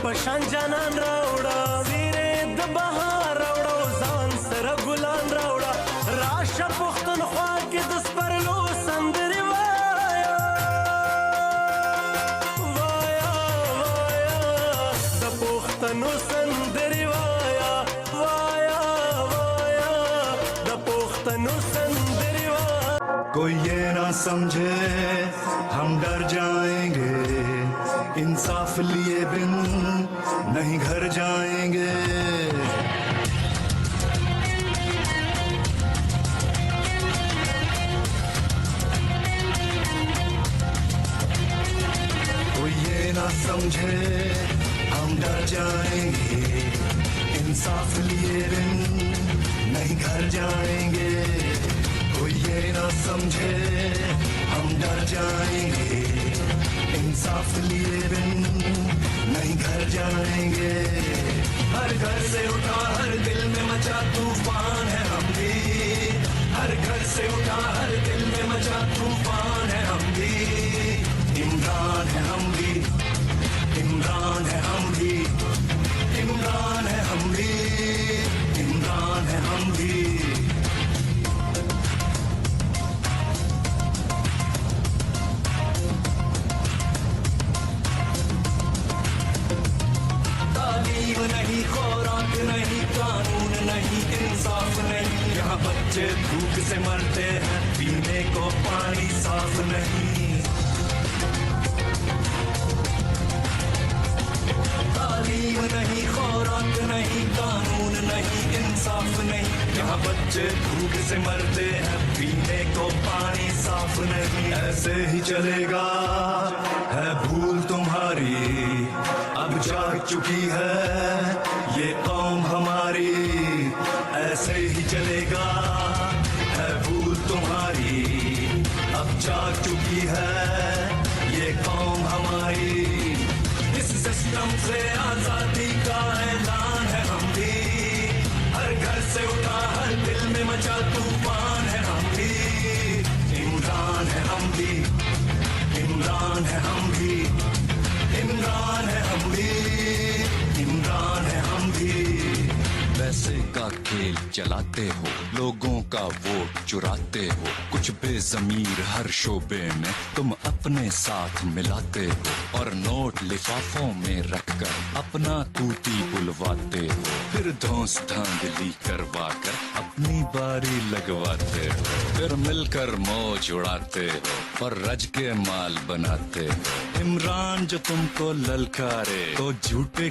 पशांजानान रावड़ा वीरे दबहा रावड़ा जान सर गुलान रावड़ा राशा पुख्तन ख्वा के दस पर लो संदरी वाया वाया वाया द पुख्तनो संदरी वाया वाया वाया द पुख्तनो संदरी वाया। कोई ये ना समझे हम डर जाएंगे, इंसाफ लिए बिन नहीं घर जाएंगे। कोई ये ना समझे हम डर जाएंगे, इंसाफ लिए बिन नहीं घर जाएंगे। कोई ये ना समझे हम डर जाएंगे, इंसाफ लिए बिन नहीं घर जाएंगे। हर घर से उठा हर दिल में मचा तूफान है हम भी, हर घर से उठा हर दिल में मचा तूफान है हम भी। इमरान है हम भी, इमरान है हम भी, इमरान है हम भी, इमरान है हम भी। नहीं खुराक नहीं कानून नहीं इंसाफ नहीं, यहाँ बच्चे भूख से मरते हैं पीने को पानी साफ नहीं। तालीम नहीं खुराक नहीं कानून नहीं इंसाफ नहीं, यहाँ बच्चे भूख से मरते हैं पीने को पानी साफ नहीं। ऐसे ही चलेगा है भूल तुम्हारी, अब जाग चुकी है ये कौम हमारी। ऐसे ही चलेगा है भूल तुम्हारी, अब जाग चुकी है ये कौम हमारी। इस सिस्टम से आजादी का ऐलान है हम भी, हर घर से उठा हर दिल में मचा तूफान है हम भी। इमरान है हम भी, इमरान है हम भी, इमरान है हम भी, इमरान है हम भी। पैसे का खेल चलाते हो, लोगों का वोट चुराते हो, कुछ बेजमीर हर शोबे में तुम अपने साथ मिलाते हो, और नोट लिफाफों में रखकर अपना तूती बुलवाते हो, फिर धौंस धांधली करवा कर अपनी बारी लगवाते हो, फिर मिलकर मौज उड़ाते हो और रज के माल बनाते हो। इमरान जो तुमको ललकारे तो झूठे